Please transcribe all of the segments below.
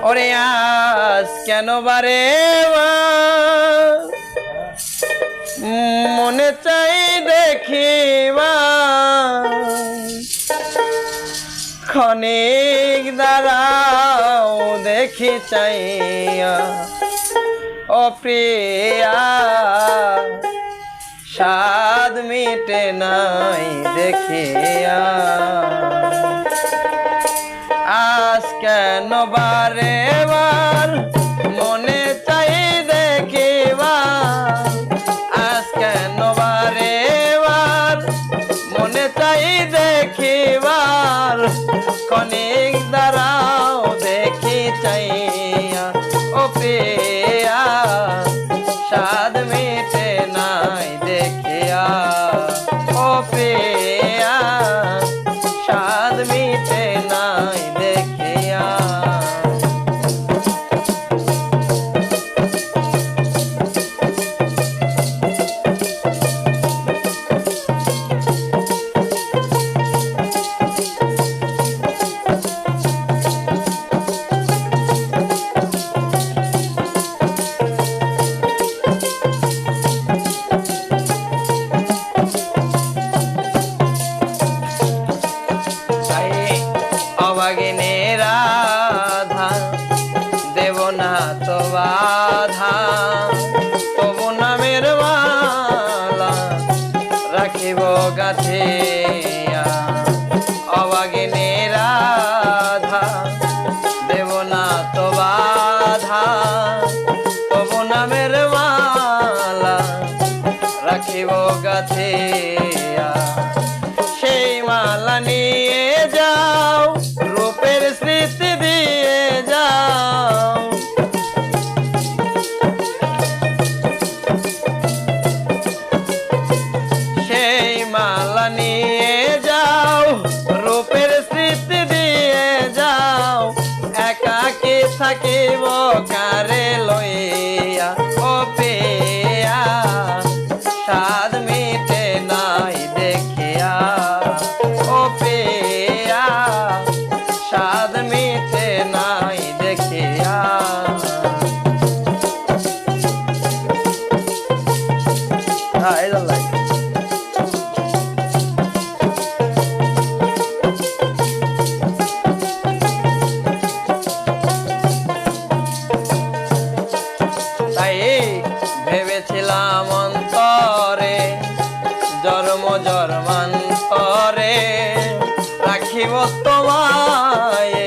ওরে আজ কেন বারে মনে চাই দেখিবা ক্ষণিক দাঁড়াও দেখি চাইয়া ও প্রিয়া স্বাদ মিটে নাই দেখিয়া আজ কেন বারে বার মনে চাই দেখিবা আজ কেন বারে বার মনে চাই দেখিবার ক্ষণিক দাঁড়াও দেখি চাইয়া ও প্রিয়া স্বাদ মিটে নাই দেখিয়া ও প্রিয়া স্বাদ মিটে নাই দেখিয়া অবাগিনী রাধা দেব না তো বাধা তবু নামের মালা রাখিব গাথিয়া অবাগিনী রাধা দেব না তো বাধা তবু নামের মালা রাখিব গাথিয়া সেই মালা নিয়ে যাও রূপের স্মৃতি দিয়ে যাও সেই মালা নিয়ে যাও রূপের স্মৃতি দিয়ে যাও একাকী থাকিব কারে লইয়া ও প্রিয়া স্বাদ মিটে নাই দেখিয়া ও প্রিয়া স্বাদ মিটে নাই দেখিয়া তাই ভেবেছিলাম অন্তরে জন্ম জন্মান্তরে রাখিব তোমায়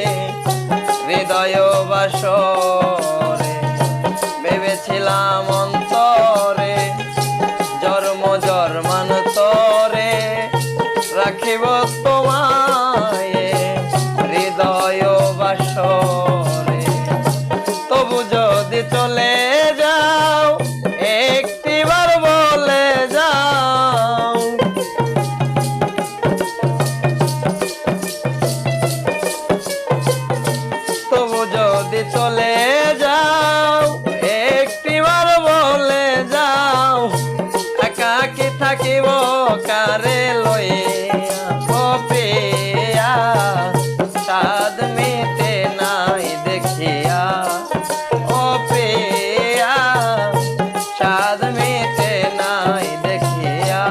হৃদয় বাসরে ভেবেছিলাম অন্তরে জন্ম জন্মান্তরে রাখিব তোমায় হৃদয় বাসরে তবু যদি চলে যাও একটিবার বলে যাও তবু যদি চলে যাও একটিবার বলে যাও একাকী থাকিব কারে লইয়া ও প্রিয়া স্বাদ মিটে নাই দেখিয়া ও প্রিয়া স্বাদ মিটে নাই দেখিয়া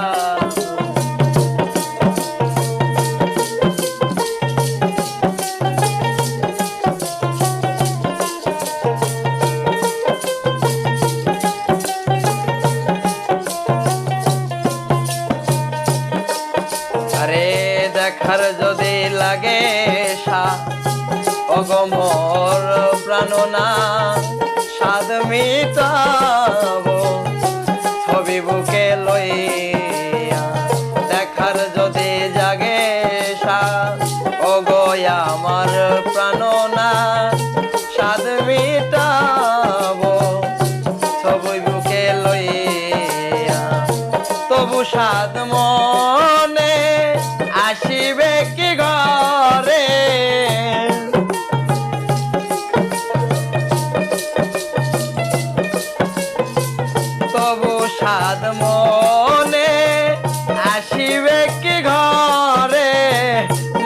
আরে দেখার যদি লাগে অগমর প্রাণনা স্বাদ মিটাব ছবি বুকে লইয়া দেখার যদি জাগে অগয় আমার প্রাণনা স্বাদ মিটাব ছবি বুকে লইয়া তবু স্বাদ মনে আসিবে কি ঘরে তবু স্বাদ মনে আসিবে কি ঘরে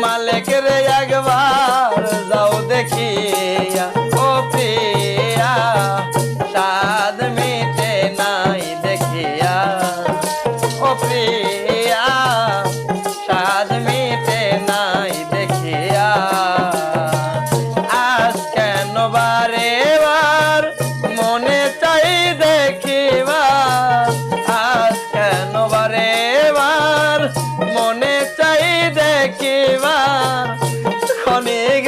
মালিক রে একবার যাও দেখি চাই দেখিবার ক্ষণিক